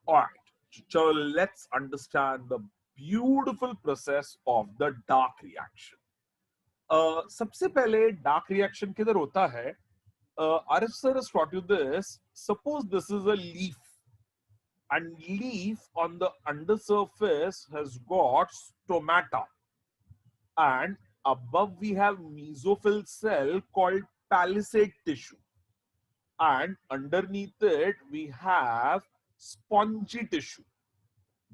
All right, so let's understand the beautiful process of the dark reaction. सबसे पहले dark reaction किधर होता है? Arif sir has taught you this. Suppose this is a leaf, and leaf on the undersurface has got stomata, and above we have mesophyll cell called palisade tissue, and underneath it we have spongy tissue.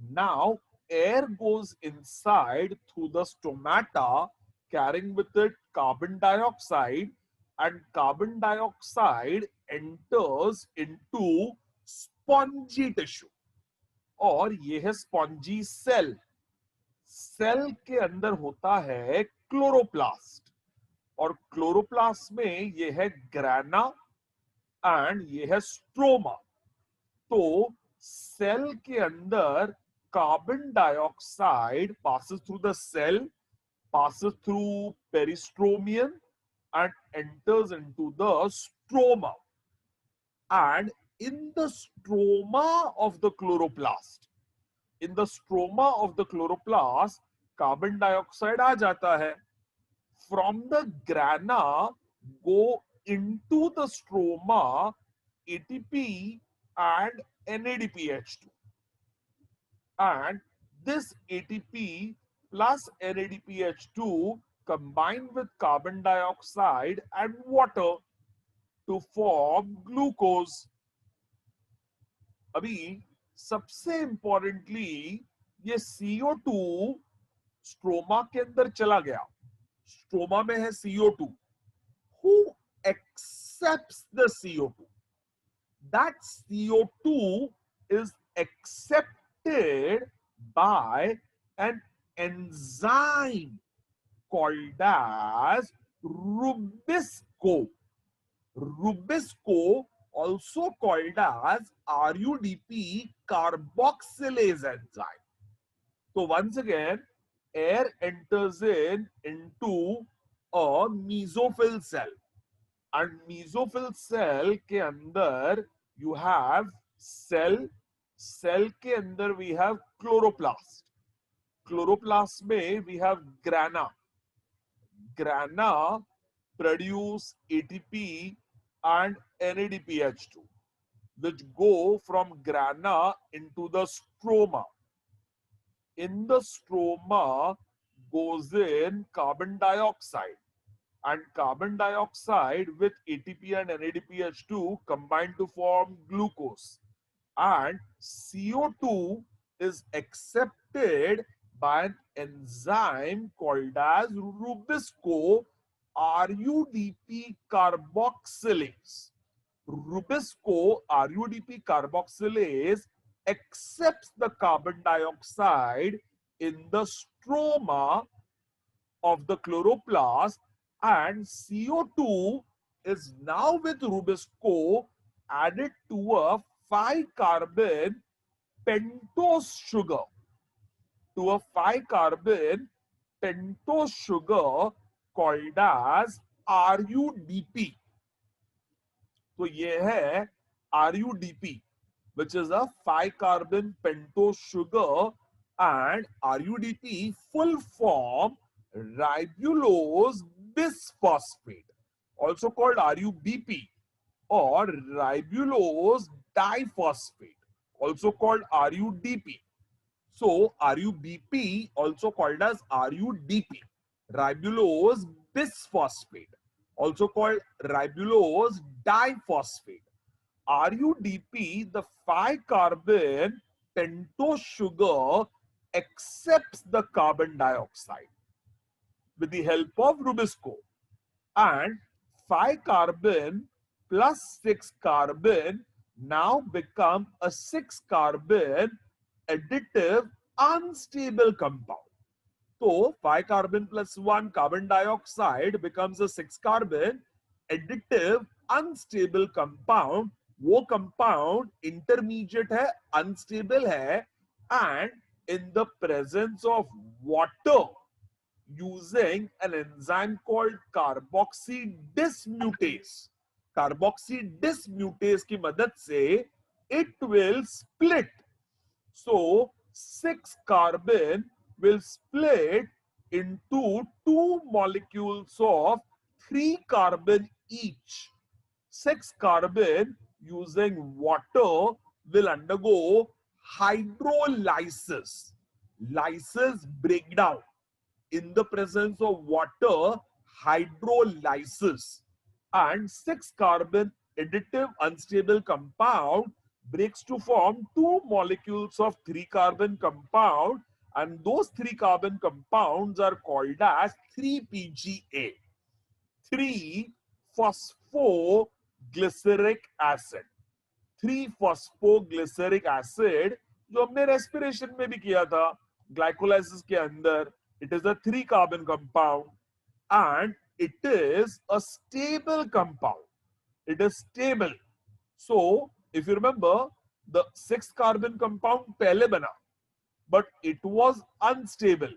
Now, air goes inside through the stomata, carrying with it carbon dioxide, and carbon dioxide enters into spongy tissue. और ये है spongy cell. Cell के अंदर होता है chloroplast, और chloroplast में ये है ग्राना एंड ये है स्ट्रोमा. तो सेल के अंदर carbon dioxide passes through the cell, passes through peristromium, and enters into the stroma. And in the stroma of the chloroplast, carbon dioxide आ जाता है. From the grana go into the stroma ATP and NADPH2. And this ATP plus NADPH2 combine with carbon dioxide and water to form glucose. अभी सबसे importantly ये CO2 stroma के अंदर चला गया. Stroma में है CO2. Who accepts the CO2? That CO2 is accepted by an enzyme called as Rubisco. Rubisco, also called as RUDP carboxylase enzyme. So once again, air enters into a mesophyll cell, and mesophyll cell के अंदर you have cell. Cell के अंदर we have chloroplast. Chloroplast में we have grana. Grana produce ATP and NADPH2, which go from grana into the stroma. In the stroma goes in carbon dioxide, and carbon dioxide with ATP and NADPH2 combine to form glucose. And CO2 is accepted by an enzyme called as Rubisco RUDP carboxylase. Rubisco RUDP carboxylase accepts the carbon dioxide in the stroma of the chloroplast, and CO2 is now with Rubisco added to a 5-carbon pentose sugar, called as RUDP. तो ये है RUDP, which is a 5-carbon pentose sugar, and RUDP full form ribulose bisphosphate, also called RUBP, or ribulose diphosphate, also called RUDP. So RUBP, also called as RUDP, ribulose bisphosphate, also called ribulose diphosphate. RUDP, the 5-carbon pentose sugar, accepts the carbon dioxide with the help of Rubisco, and 5-carbon plus 6-carbon now become a 6-carbon additive unstable compound. So 5-carbon plus 1 carbon dioxide becomes a 6-carbon additive unstable compound. वो compound intermediate है, unstable है, and in the presence of water, using an enzyme called carboxy dismutase. Carboxy dismutase की मदद से it will split So 6 carbon will split into 2 molecules of 3 carbon each. 6 carbon using water will undergo hydrolysis. Lysis breakdown. In the presence of water, hydrolysis. And 6 carbon additive unstable compound breaks to form 2 molecules of 3 carbon compound, and those 3 carbon compounds are called as 3-PGA, 3-phosphoglyceric acid. 3-phosphoglyceric acid जो हमने respiration में भी किया था glycolysis के अंदर, it is a 3 carbon compound and it is a stable compound. It is stable. So if you remember, the 6 carbon compound pehle bana, but it was unstable,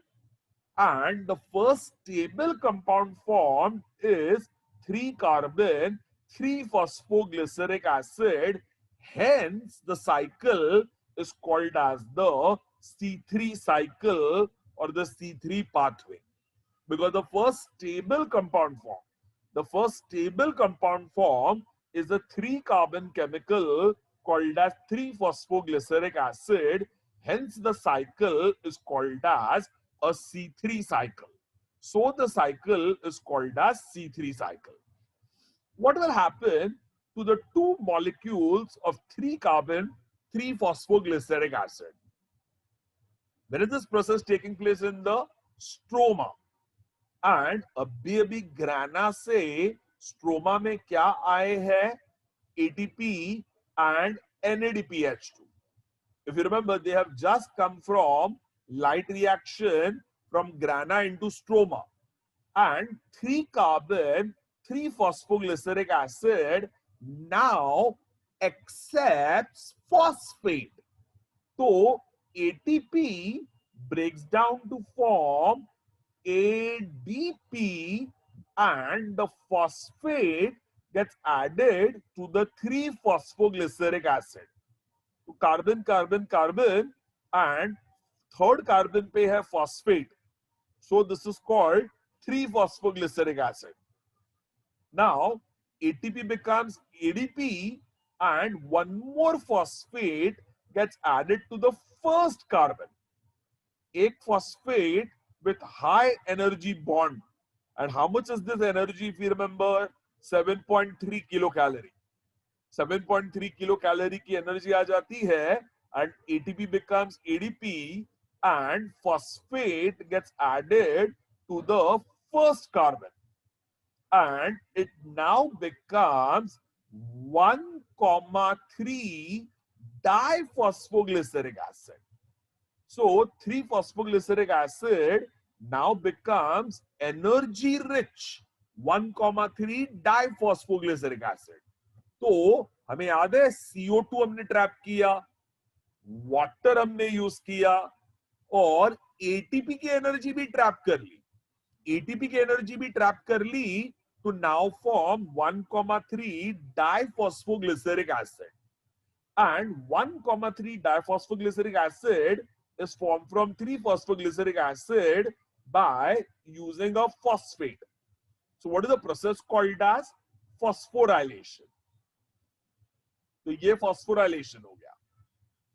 and the first stable compound formed is 3 carbon 3-phosphoglyceric acid. Hence the cycle is called as the C3 cycle or the C3 pathway, because the first stable compound form is a 3 carbon chemical called as 3-phosphoglyceric acid. Hence the cycle is called as a C3 cycle. So the cycle is called as C3 cycle. What will happen to the 2 molecules of 3 carbon 3-phosphoglyceric acid? Where is this process taking place? In the stroma. And अभी ग्राना से stroma में क्या आए हैं? ATP and NADPH2. If you remember, they have just come from light reaction from grana into stroma, and 3 carbon 3-phosphoglyceric acid now accepts phosphate. So ATP breaks down to form ADP, and the phosphate gets added to the 3-phosphoglyceric acid. तो carbon carbon carbon and third carbon पे है phosphate. So this is called 3-phosphoglyceric acid. Now ATP becomes ADP and one more phosphate gets added to the first carbon. एक phosphate with high energy bond. And how much is this energy? If you remember, 7.3 kilocalorie. 7.3 kilocalorie की energy आ जाती है, and ATP becomes ADP and phosphate gets added to the first carbon, and it now becomes 1,3 diphosphoglyceric acid. So 3-phosphoglyceric acid now becomes energy rich 1,3 diphosphoglyceric acid. तो हमें याद है CO2 हमने trap किया, water हमने use किया, और ATP की एनर्जी भी ट्रैप कर ली. एटीपी की एनर्जी भी ट्रैप कर ली to now form 1,3 diphosphoglyceric acid. And 1,3 diphosphoglyceric acid is formed from 3-phosphoglyceric acid by using a phosphate. So what is the process called as? Phosphorylation. तो ये phosphorylation हो गया.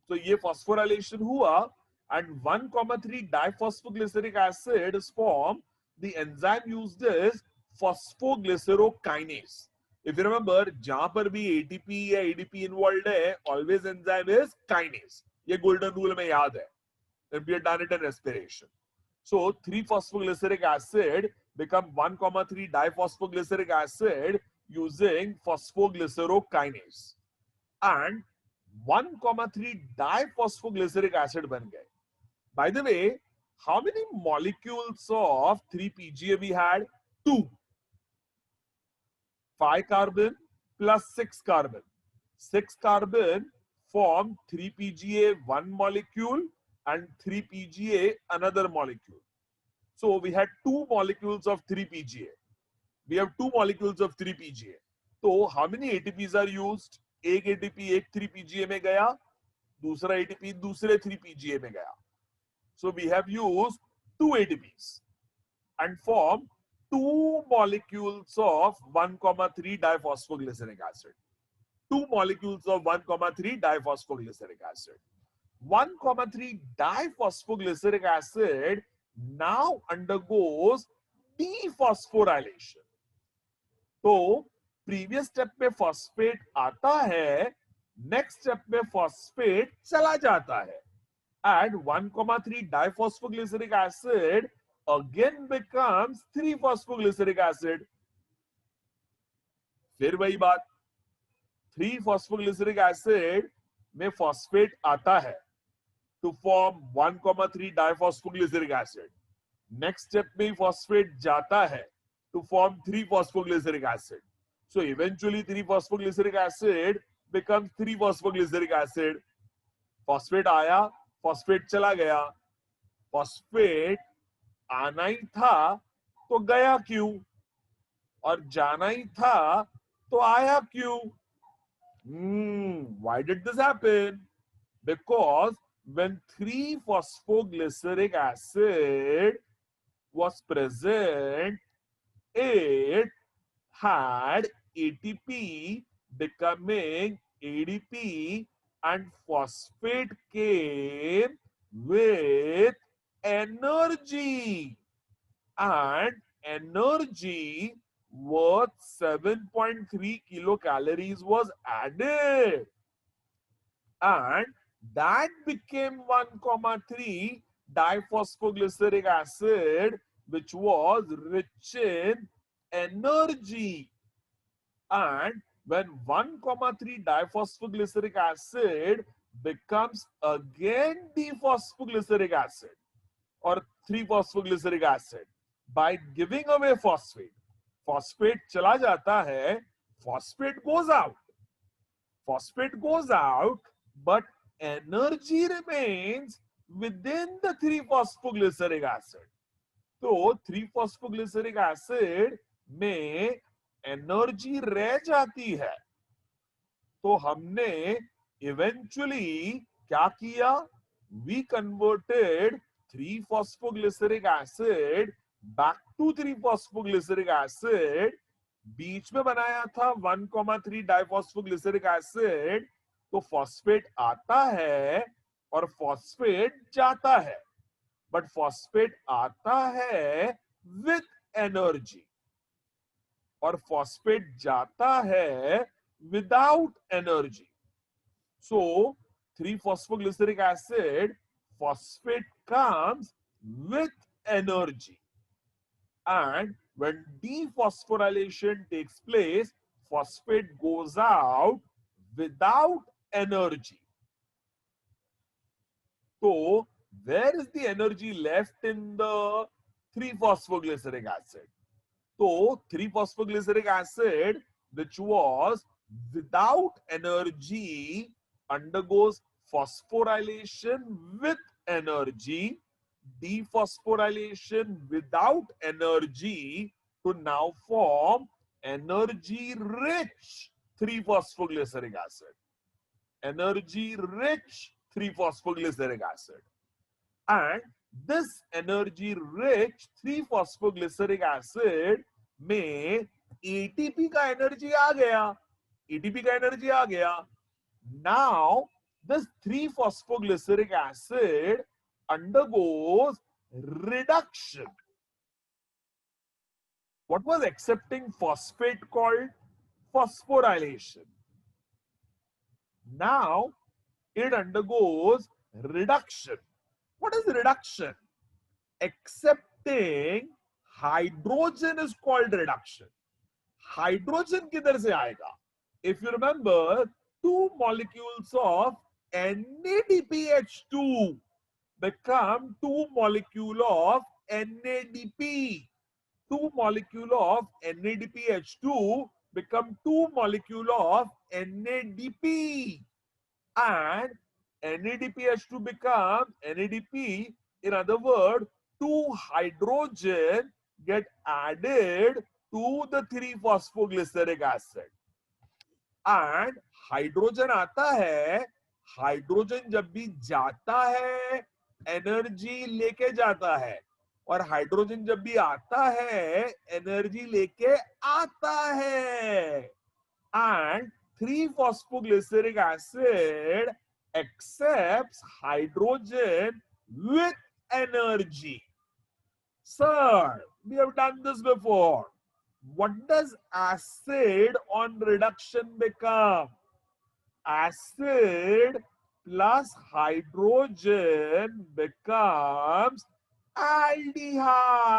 तो ये phosphorylation हुआ and 1,3 diphosphoglyceric acid is formed. The enzyme used is phosphoglycerokinase. If you remember, जहां पर भी ATP या ADP involved है, always enzyme is kinase. ये golden rule में याद है. If we have done it in respiration. So 3-phosphoglyceric acid become 1,3 diphosphoglyceric acid using phosphoglycerokinase. And 1,3 diphosphoglyceric acid बन गए. By the way, how many molecules of 3-PGA we had? 2. 5 carbon plus 6 carbon. 6 carbon form 3-PGA one molecule and 3-PGA another molecule. So we had 2 molecules of 3-PGA. We have 2 molecules of 3-PGA. So how many ATPs are used? एक ATP एक 3-PGA में गया. दूसरा ATP दूसरे 3-PGA में गया. So we have used 2 ATPs and formed 2 molecules of 1,3 diphosphoglyceric acid. 2 molecules of 1,3 diphosphoglyceric acid. 1,3 diphosphoglyceric acid now undergoes dephosphorylation. तो previous step में फॉस्फेट आता है, नेक्स्ट स्टेप में फॉस्फेट चला जाता है, and 1,3 diphosphoglyseric acid again becomes 3-phosphoglyceric acid. फिर वही बात, 3-phosphoglyceric acid में फॉस्फेट आता है to form 1,3 diphosphoglyceric acid. Next step में फॉस्फेट जाता है to form 3-phosphoglyceric acid. So eventually 3-phosphoglyceric acid becomes 3-phosphoglyceric acid. Phosphate आया, फॉस्फेट चला गया. फॉस्फेट आना ही था तो गया क्यों, और जाना ही था तो आया क्यों? Why did this happen? Because when 3-phosphoglyceric acid was present, it had ATP becoming ADP, and phosphate came with energy, and energy worth 7.3 kilocalories was added, and that became 1,3 diphosphoglyceric acid, which was rich in energy. And when 1,3 diphosphoglyceric acid becomes again dephosphoglyceric acid or 3-phosphoglyceric acid by giving away phosphate, phosphate चला जाता है, phosphate goes out. Phosphate goes out, but energy remains within the 3-phosphoglyceric acid. तो 3-phosphoglyceric acid में energy रह जाती है. तो हमने इवेंचुअली क्या किया? We converted 3-phosphoglyceric acid back to 3-phosphoglyceric acid. बीच में बनाया था 1,3 डाइफॉस्फोग्लिसरिक एसिड. तो फॉस्फेट आता है और फॉस्फेट जाता है, बट फॉस्फेट आता है विद एनर्जी और फॉस्फेट जाता है without energy. So 3-phosphoglyceric acid, phosphate comes with energy, and when dephosphorylation takes place, phosphate goes out without energy. So where is the energy left in the 3-phosphoglyceric acid? So 3-phosphoglyceric acid, which was without energy, undergoes phosphorylation with energy, dephosphorylation without energy, to now form energy rich 3-phosphoglyceric acid. Energy rich 3-phosphoglyceric acid. And this energy rich 3-phosphoglyceric acid में ATP का energy आ गया, ATP का energy आ गया. Now this 3-phosphoglyceric acid undergoes reduction. What was accepting phosphate called? Phosphorylation. Now it undergoes reduction. What is reduction? Accepting hydrogen is called reduction. Hydrogen किधर से आएगा? If you remember, 2 molecules of NADPH2 become 2 molecule of NADP. 2 molecule of NADPH2 become 2 molecule of NADP, and NADPH2 become NADP. In other words, 2 hydrogen get added to the 3-phosphoglyceric acid, and hydrogen आता है, hydrogen जब भी जाता है energy लेके जाता है, और हाइड्रोजन जब भी आता है एनर्जी लेके आता है। And 3-phosphoglyceric acid accepts hydrogen with energy. Sir, we have done this before. What does acid on reduction become? Acid plus hydrogen becomes aldehyde,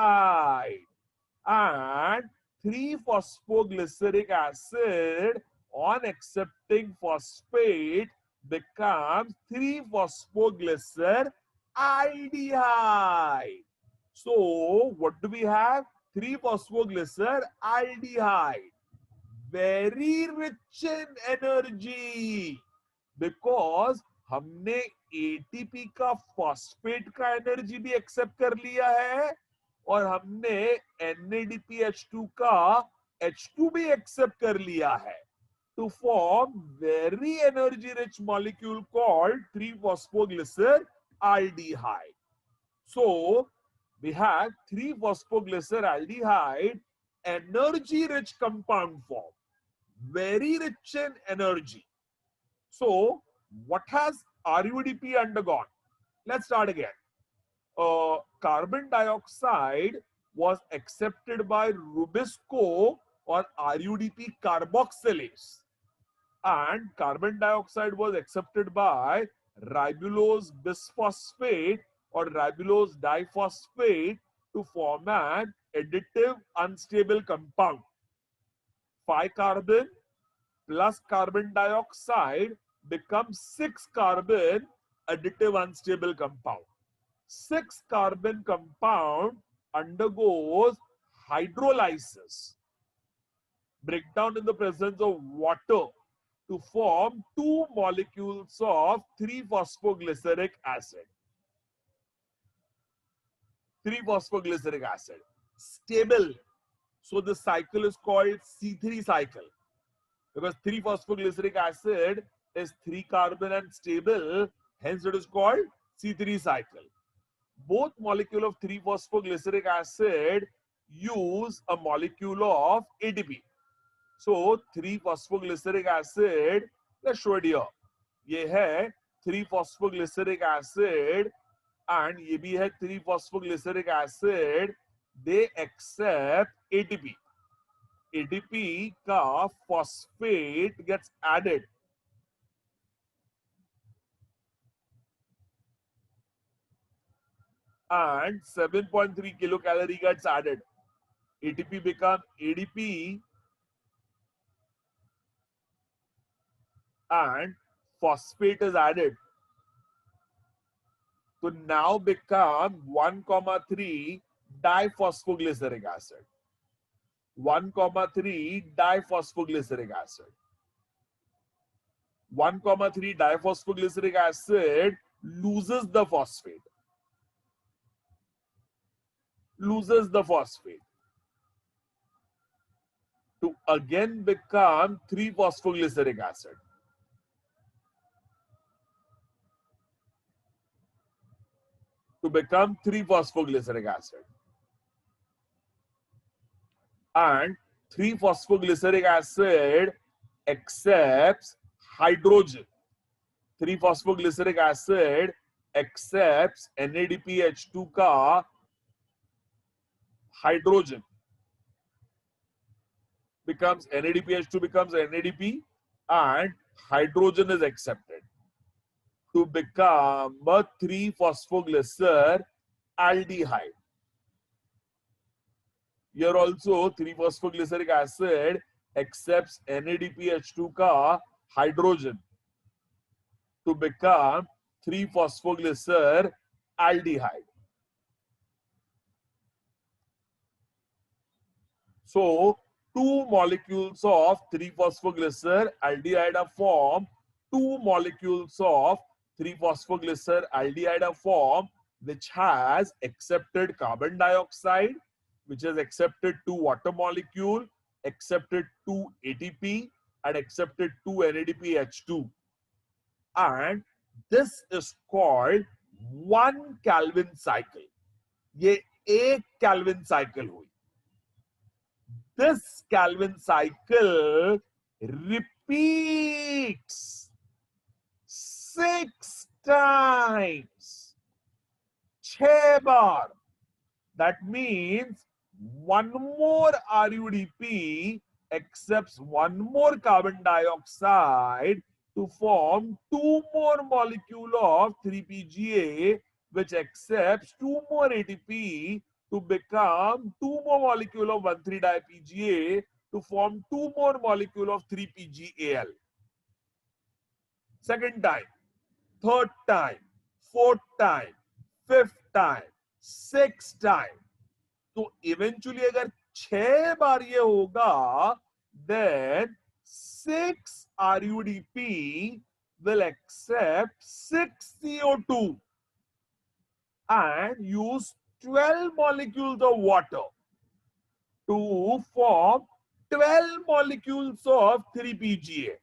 and 3-phosphoglyceric acid on accepting phosphate becomes 3-phosphoglycer aldehyde. So what do we have? 3-phosphoglycer aldehyde, very rich in energy, because हमने ATP का phosphate का energy भी accept कर लिया है, और हमने NADPH2 का H2 भी एक्सेप्ट कर लिया है, to form very energy rich molecule called 3-phosphoglycer aldehyde. So we have 3-phosphoglycer aldehyde, energy rich compound form, very rich in energy. So what has RUDP undergone? Let's start again. Carbon dioxide was accepted by Rubisco or RUDP carboxylase, and carbon dioxide was accepted by ribulose bisphosphate or ribulose diphosphate to form an additive unstable compound. 5 carbon plus carbon dioxide becomes 6 carbon additive unstable compound. 6 carbon compound undergoes hydrolysis, breakdown in the presence of water, to form 2 molecules of 3-phosphoglyceric acid. 3-phosphoglyceric acid. Stable. So the cycle is called C3 cycle, because 3-phosphoglyceric acid is 3 carbon and stable, hence it is called C3 cycle. Both molecule of 3-phosphoglyceric acid use a molecule of ATP. So 3-phosphoglyceric acid, let's show it here. ये है 3-phosphoglyceric acid and ये भी है 3-phosphoglyceric acid. They accept ATP. ATP का phosphate gets added. And 7.3 kilocalorie gets added. ATP becomes ADP and phosphate is added. So now become 1,3 diphosphoglyceric acid. 1,3 diphosphoglyceric acid. 1,3 diphosphoglyceric acid loses the phosphate. Loses the phosphate to again become 3-phosphoglyceric acid. To become 3-phosphoglyceric acid. And 3-phosphoglyceric acid accepts hydrogen. 3-phosphoglyceric acid accepts NADPH2 का hydrogen. Becomes NADPH2 becomes NADP and hydrogen is accepted to become a 3-phosphoglycer aldehyde. Here also 3-phosphoglyceric acid accepts NADPH2 का hydrogen to become 3-phosphoglycer aldehyde. So 2 molecules of 3-phosphoglycer aldehyde are formed. 2 molecules of 3-phosphoglycer aldehyde are formed, which has accepted carbon dioxide, which has accepted 2 water molecule, accepted 2 ATP, and accepted 2 NADPH2. And This is called 1 Kelvin cycle. ये 1 Kelvin cycle हुई. This Kelvin cycle repeats 6 times. 6 bar. That means one more RUDP accepts one more carbon dioxide to form 2 more molecule of 3-PGA, which accepts 2 more ATP to become 2 more molecule of 1,3-dipga to form 2 more molecule of 3-PGAl. Second time, third time, fourth time, fifth time, sixth time. तो eventually अगर 6 बार ये होगा, then 6 RUDP will accept 6 CO2 and use 12 molecules of water to form 12 molecules of 3-PGA,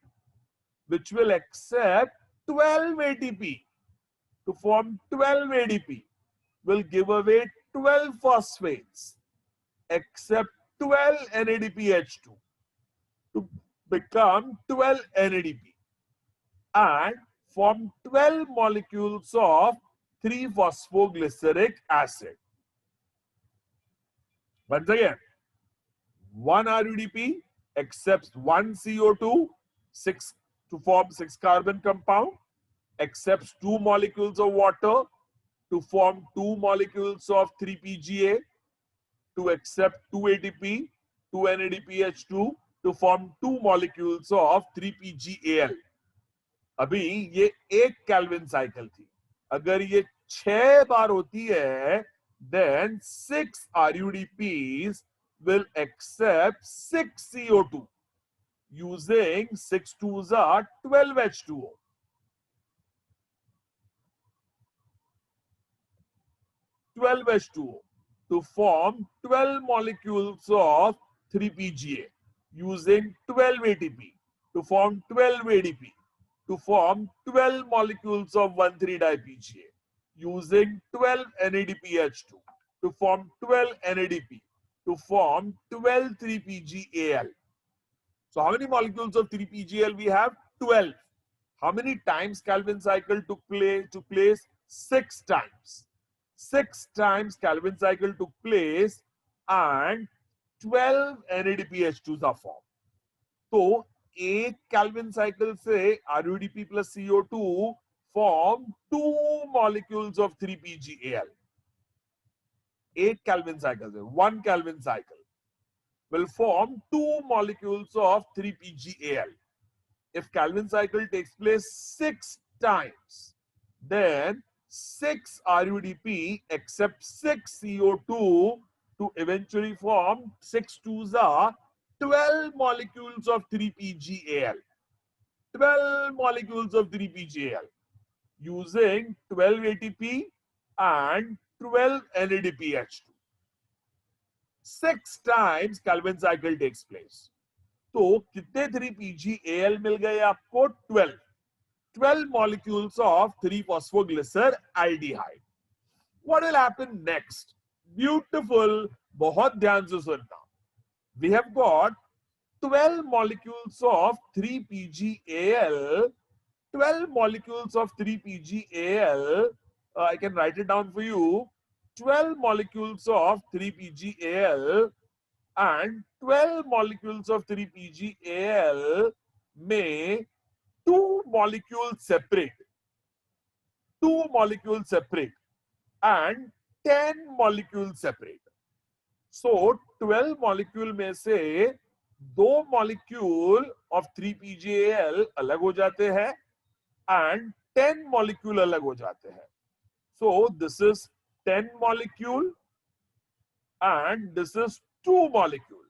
which will accept 12 ATP to form 12 ADP, will give away 12 phosphates, except 12 NADPH2 to become 12 NADP and form 12 molecules of 3-phosphoglyceric acid. Once again, 1 RUDP accepts 1 CO2 6 to form 6 carbon compound, accepts 2 molecules of water to form 2 molecules of 3-PGA, to accept 2 ATP, 2 NADPH2 to form 2 molecules of 3-PGAl. अभी ये 1 Calvin cycle थी. अगर ये 6 बार होती है, then 6 RUDPs will accept 6 CO2 using 6 2s are 12 H2O. 12 H2O to form 12 molecules of 3-PGA using 12 ATP to form 12 ADP to form 12 molecules of 1,3-dipga using 12 NADPH2 to form 12 NADP to form 12 3-PGAl. So how many molecules of 3-PGAl we have? 12. How many times Kelvin cycle took place? 6 times. 6 times Kelvin cycle took place and 12 NADPH2s are formed. तो एक Kelvin cycle से RUDP plus CO2 form 2 molecules of 3-PGAl. एक Kelvin cycle से 1 Kelvin cycle will form 2 molecules of 3-PGAl. If Kelvin cycle takes place 6 times, then 6 RUDP accepts 6 CO2 to eventually form 6 2s are 12 molecules of 3-PGAl. 12 molecules of 3-PGAl using 12 ATP and 12 NADPH2. 6 times Kelvin cycle takes place. तो कितने 3-PGAl मिल गए आपको? 12. 12 molecules of 3-phosphoglyceraldehyde. What will happen next? Beautiful. बहुत ध्यान से सुनना. We have got 12 molecules of 3-PGAl. 12 molecules of 3-PGAl. I can write it down for you. 12 molecules of 3-PGAl and 12 molecules of 3-PGAl may 2 molecules separate, 2 molecules separate and 10 molecules separate. So 12 molecule में से 2 molecule of 3-PGAl अलग हो जाते हैं and 10 molecule अलग हो जाते हैं. So this is 10 molecule and this is 2 molecule.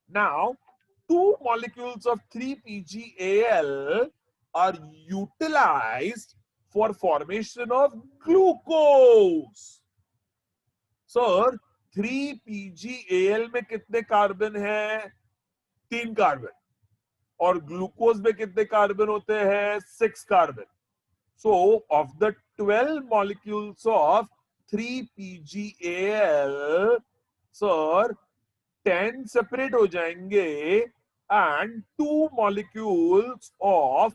Now 2 molecules of 3-PGAl are utilized for formation of glucose. Sir, 3-PGAl में कितने कार्बन हैं? 3 कार्बन. और ग्लूकोज में कितने कार्बन होते हैं? 6 carbon. So of the 12 molecules of 3PGAL, sir, 10 separate हो जाएंगे and 2 molecules of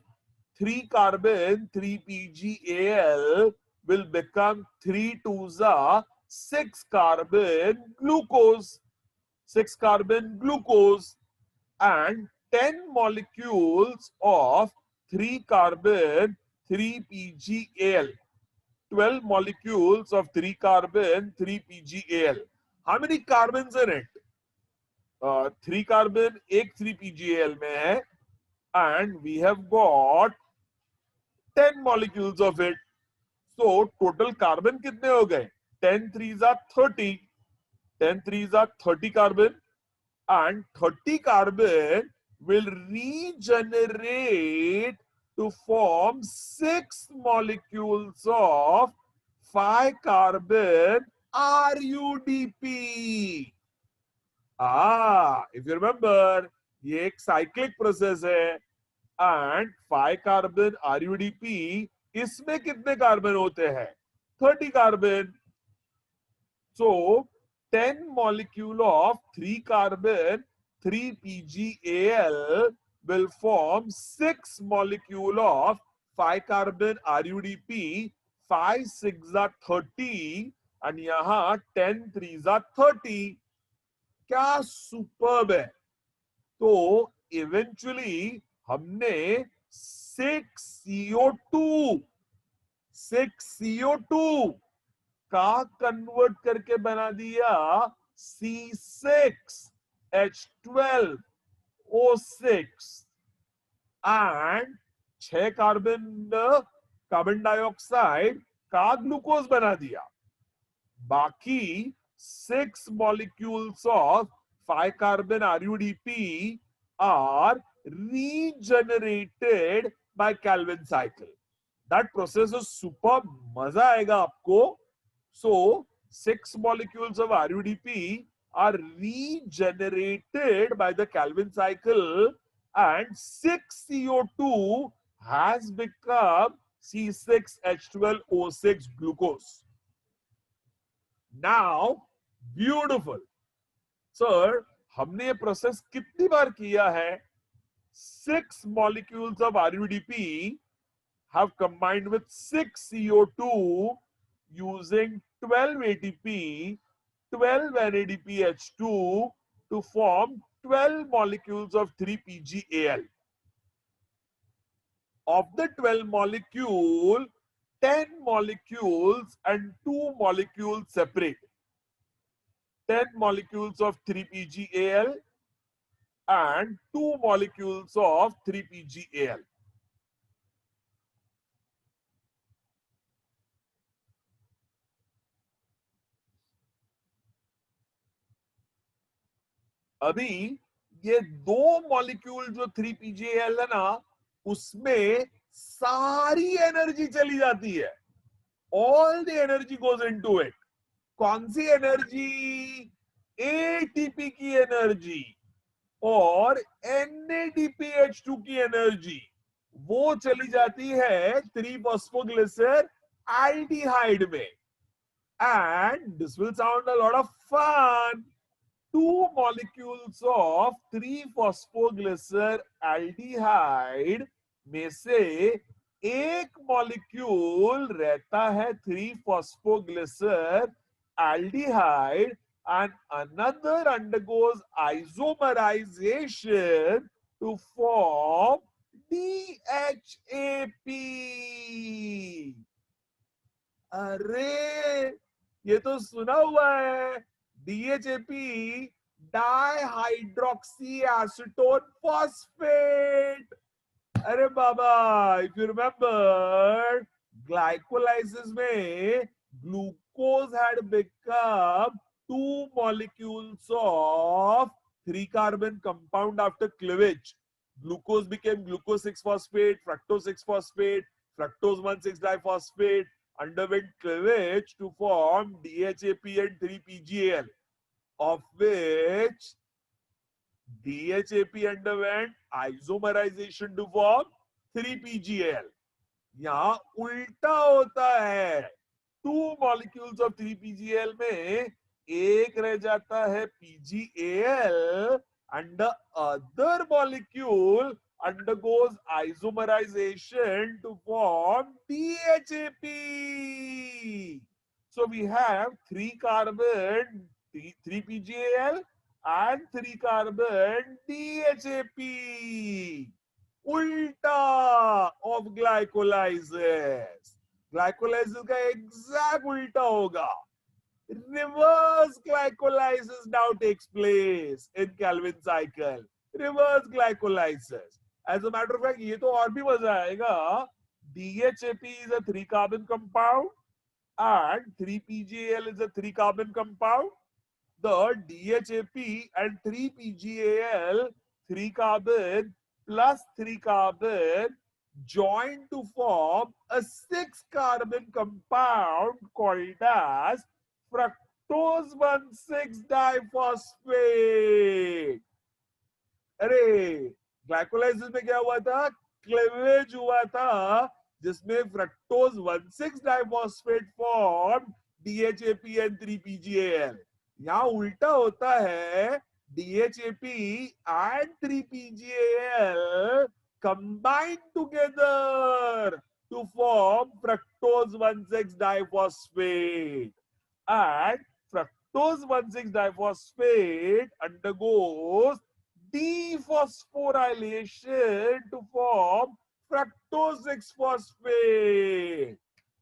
3 carbon 3PGAL will become 3 twos are 6 carbon glucose. 6 carbon glucose and 10 molecules of 3 carbon 3PGAL. 12 molecules of 3 carbon 3PGAL. How many carbons in it? 3 carbon एक 3PGAL में है and we have got 10 molecules of it. So total carbon कितने हो गए? 10 threes are 30. 10 threes are 30 carbon and 30 carbon will regenerate to form 6 molecules of 5 carbon RUDP. If you remember, ये एक cyclic process है and 5 carbon RUDP इसमें कितने carbon होते हैं? 30 carbon. So 10 molecule of 3 carbon 3PGAL will form 6 molecule of 5 carbon RUDP. 5 6 are 30 and यहाँ 10 3s are 30. क्या superb है. तो इवेंचुअली हमने 6CO2 का कन्वर्ट करके बना दिया C6H12O6 एंड 6 कार्बन डाइऑक्साइड का ग्लूकोज बना दिया. बाकी 6 molecules of 5 carbon RUDP are regenerated by Calvin cycle. That process is super. मजा आएगा आपको. So 6 molecules of RUDP are regenerated by the Calvin cycle and 6 CO2 has become C6H12O6 glucose. Now, beautiful. Sir, हमने ये process कितनी बार किया है? 6 molecules of RUDP have combined with 6 CO2 using 12 ATP, 12 NADPH2 to form 12 molecules of 3PGAL. Of the 12 molecule, 10 molecules and 2 molecules separate. 10 molecules of 3PGAL and 2 molecules of 3PGAL. अभी ये 2 molecule जो 3PGAL है ना, उसमें सारी energy चली जाती है. All the energy goes into it. कौन सी एनर्जी? एटीपी की एनर्जी और NADPH2 की एनर्जी वो चली जाती है 3-फॉस्फोग्लिसर एल्डिहाइड में. And this will sound a lot of fun. 2 molecules of 3-फॉस्फोग्लिसर aldehyde में से एक मॉलिक्यूल रहता है 3-फॉस्फोग्लिसर aldehyde and another undergoes isomerization to form DHAP. अरे ये तो सुना हुआ है. DHAP dihydroxy acetone phosphate. अरे बाबा, इफ यू रिमेंबर, ग्लाइकोलाइसिस में glucose had become 2 molecules of 3 carbon compound after cleavage. Glucose became glucose 6-phosphate, fructose 6-phosphate, fructose 1,6-diphosphate, underwent cleavage to form DHAP and 3PGAL, of which DHAP underwent isomerization to form 3PGL. यहां उल्टा होता है, 2 molecules of 3PGL में एक रह जाता है PGAL and the other molecule undergoes isomerization to form DHAP. So we have 3 carbon 3PGAL and 3 carbon DHAP. उल्टा of glycolysis. Glycolysis का एग्जैक्ट उल्टा होगा. Reverse glycolysis now takes place in Calvin cycle. Reverse glycolysis. As a matter of fact, ये तो और भी मजा आएगा. DHAP is a 3 carbon compound and 3PGAL is a 3 carbon compound. The DHAP and 3PGAL 3 carbon plus 3 carbon join to form a 6 carbon compound called as fructose 1,6 diphosphate. अरे glycolysis में क्या हुआ था? क्लेवेज हुआ था जिसमें fructose 1,6 diphosphate form DHAP and 3PGAL. यहां उल्टा होता है, DHAP and 3PGAL combine together to form fructose 1,6 diphosphate, and fructose 1,6 diphosphate undergoes dephosphorylation to form fructose 6 phosphate.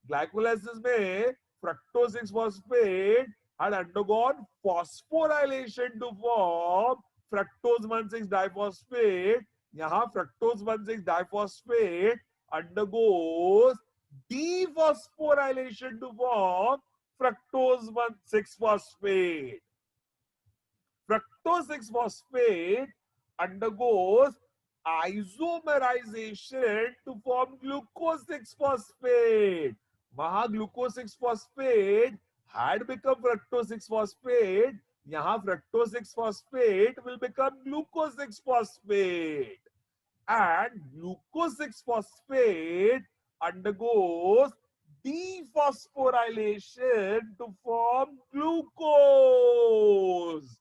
Glycolysis में fructose 6 phosphate had undergone phosphorylation to form fructose 1,6 diphosphate. यहाँ fructose 1,6 diphosphate undergoes dephosphorylation to form fructose 1,6 phosphate. Fructose 6 phosphate undergoes isomerization to form glucose 6 phosphate. वहां glucose 6 phosphate had become fructose 6 phosphate. यहाँ fructose 6 phosphate will become glucose 6 phosphate. And glucose 6 phosphate undergoes dephosphorylation to form glucose.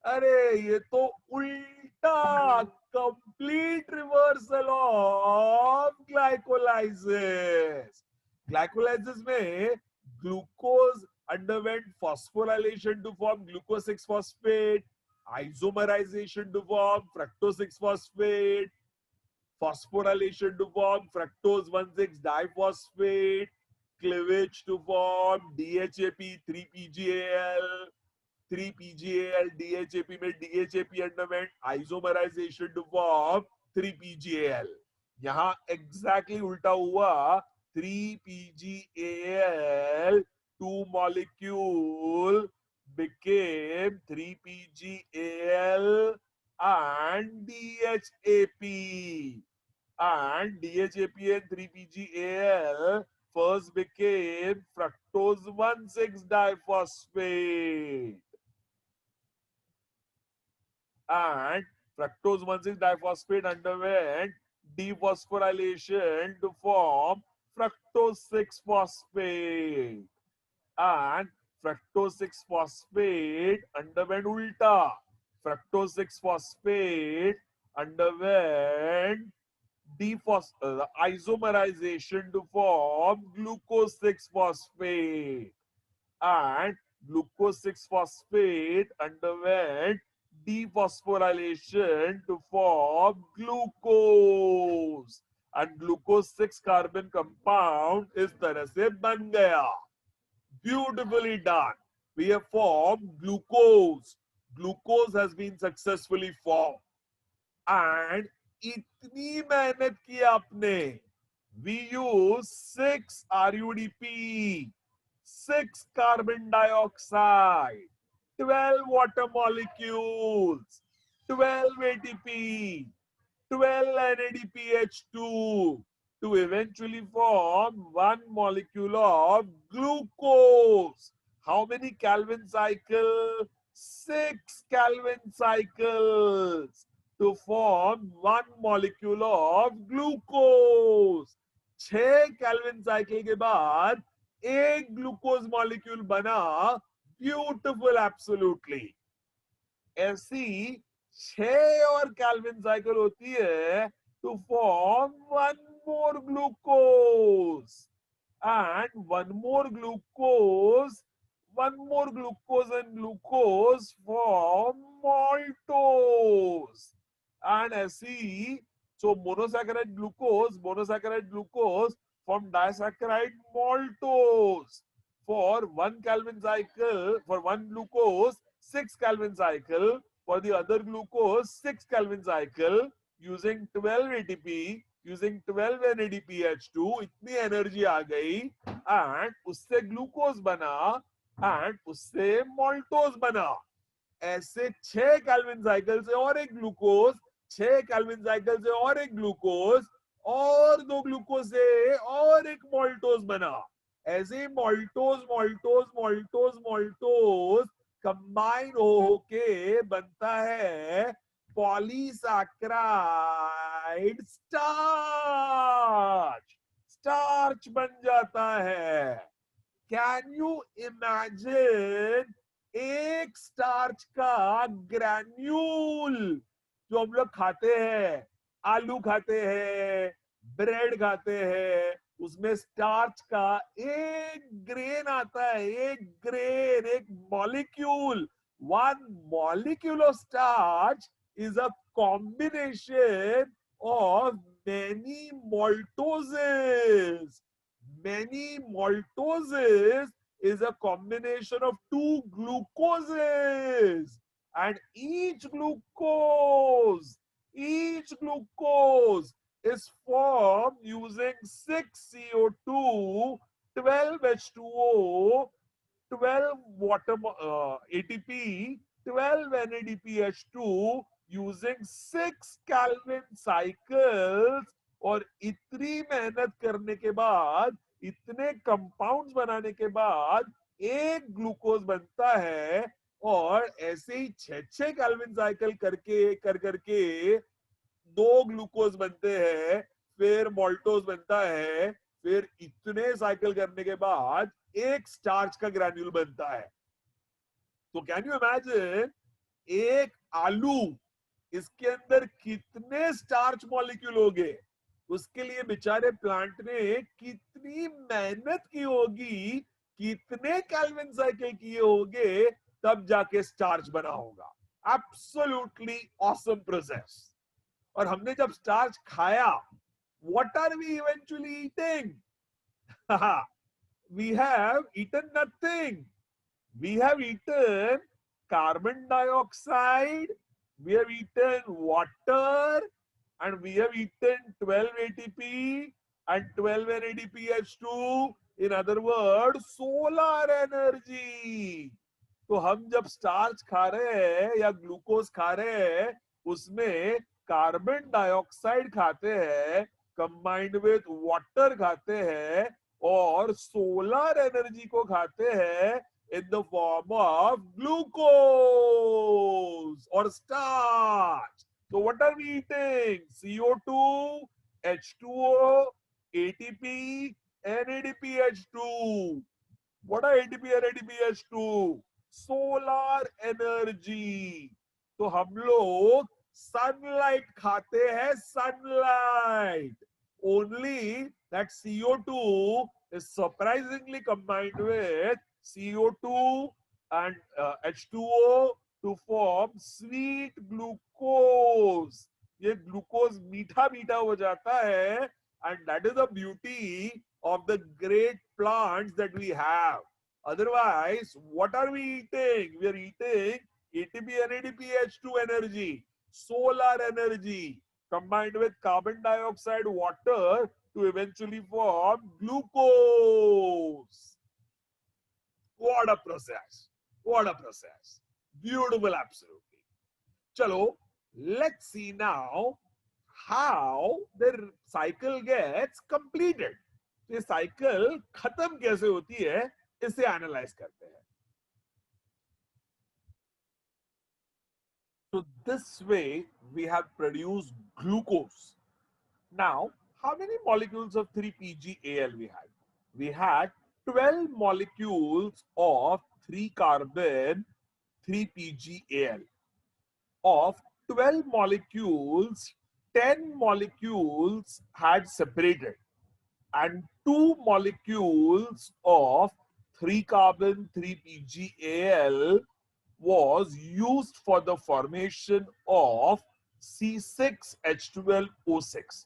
अरे ये तो उल्टा, complete reversal of glycolysis. Glycolysis में glucose underwent phosphorylation to form glucose 6 phosphate, isomerization to form fructose 6 phosphate, phosphorylation to form fructose 1,6 diphosphate, cleavage to form DHAP 3PGAL, 3PGAL DHAP में DHAP underwent isomerization to form 3PGAL. यहां exactly उल्टा हुआ, 3PGAL 2 molecule became 3PGAL and DHAP, and DHAP and 3PGAL first became fructose 1,6 diphosphate, and fructose 1,6 diphosphate underwent dephosphorylation to form fructose 6 phosphate, and fructose 6 phosphate underwent ulta. Fructose 6 phosphate underwent isomerization to form glucose 6 phosphate, and glucose 6 phosphate underwent dephosphorylation to form glucose, and glucose 6 carbon compound इस तरह से बन गया. Beautifully done. We have formed glucose. Glucose has been successfully formed. And इतनी मेहनत की आपने. We use 6 RUDP, 6 carbon dioxide, 12 water molecules, 12 ATP, 12 NADPH2 to eventually form 1 molecule of glucose. How many Calvin cycle? 6 Calvin cycles to form one molecule of glucose. 6 Calvin cycle के बाद एक glucose molecule बना. Beautiful, absolutely. ऐसी 6 और Calvin cycle होती है to form one more glucose. And one more glucose and glucose form maltose. And ऐसी, so monosaccharide glucose form disaccharide maltose. For one Calvin cycle, for one glucose, 6 Calvin cycle. For the other glucose, 6 Calvin cycle. Using 12 ATP, using 12 NADPH2, इतनी energy आ गई and उससे glucose बना and उससे मोल्टोज बना. ऐसे 6 Calvin cycle से और एक ग्लूकोज, 6 कैल्विन साइकिल से और एक ग्लूकोज, और 2 ग्लूकोज से और एक मोल्टोज बना. ऐसे मोल्टोज मोल्टोज मोल्टोज मोल्टोज कंबाइन होके बनता है पॉलीसैकेराइड स्टार्च. स्टार्च बन जाता है. कैन यू इमेजिन एक स्टार्च का ग्रैन्यूल जो हम लोग खाते हैं, आलू खाते हैं, ब्रेड खाते हैं, उसमें स्टार्च का एक ग्रेन आता है, एक ग्रेन, एक molecule. One molecule of starch is a combination of many maltoses. Many maltoses is a combination of 2 glucoses. And each glucose is formed using 6 CO2, 12 H2O, 12 water ATP, 12 NADPH2 using 6 Calvin cycles. और इतनी मेहनत करने के बाद, इतने compounds बनाने के बाद एक ग्लूकोज बनता है. और ऐसे ही 6 कैल्विन साइकिल करके 2 ग्लूकोज बनते हैं, फिर मोल्टोज बनता है, फिर इतने साइकिल करने के बाद एक स्टार्च का ग्रैन्यूल बनता है. तो कैन यू इमेजिन एक आलू, इसके अंदर कितने स्टार्च मॉलिक्यूल होंगे. उसके लिए बेचारे प्लांट ने कितनी मेहनत की होगी, कितने कैल्विन साइकिल किए होंगे, तब जाके स्टार्च बना होगा. Absolutely awesome process. और हमने जब स्टार्च खाया, what are we eventually eating? We have eaten nothing. We have eaten carbon dioxide, we have eaten water, and we have eaten 12 ATP and 12 NADPH2. In other words, solar energy. तो हम जब starch खा रहे हैं या glucose खा रहे हैं, उसमें कार्बन डाइऑक्साइड खाते हैं, कंबाइंड विद वाटर खाते हैं, और सोलर एनर्जी को खाते हैं in the form of glucose or starch. So what are we eating? CO2, H2O, ATP, NADPH2. What are ATP, NADPH2? Solar energy. तो हम लोग सनलाइट खाते हैं, sunlight. Only that CO2 is surprisingly combined with CO2 and H2O to form sweet glucose. ये glucose मीठा मीठा हो जाता है. And that is the beauty of the great plants that we have. Otherwise, what are we eating? We are eating ATP, NADPH2 energy, solar energy, combined with carbon dioxide, water to eventually form glucose. What a process. What a process. Beautiful, absolutely. Chalo, let's see now how the cycle gets completed. ये cycle खत्म कैसे होती है, इसे analyze करते हैं. So this way we have produced glucose. Now, how many molecules of 3-PGAL we had? We had 12 molecules of 3-carbon 3-PGAL. Of 12 molecules, 10 molecules had separated and 2 molecules of 3-carbon 3-PGAL was used for the formation of C6H12O6.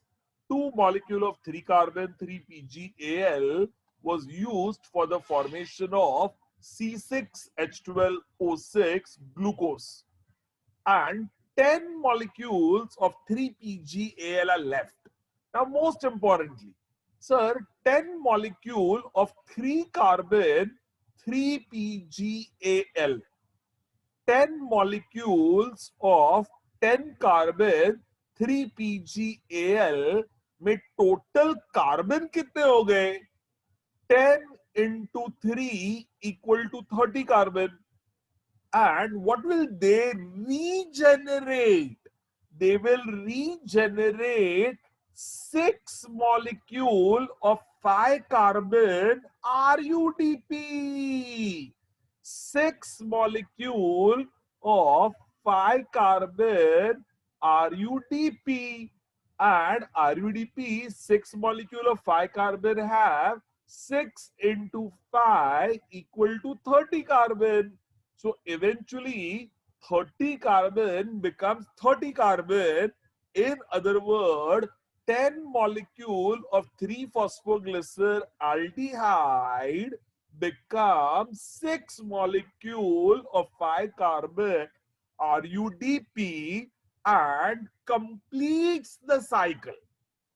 2 molecule of 3-carbon 3-PGAL was used for the formation of C6H12O6 glucose, and 10 molecules of 3-PGAL are left. Now, most importantly, sir, 10 molecule of 3-carbon 3-PGAL, 10 molecules of 10 carbon 3-PGAL में total carbon कितने हो गए? 10 into 3 equal to 30 carbon. And what will they regenerate? They will regenerate 6 molecule of 5-carbon RUDP. 6 molecule of 5-carbon RUDP. And RUDP, 6 molecule of 5-carbon have 6 into 5 equal to 30 carbon. So eventually 30 carbon becomes 30 carbon. In other words, 10 molecule of 3-phosphoglyceraldehyde becomes 6 molecule of 5-carbon RUDP and completes the cycle.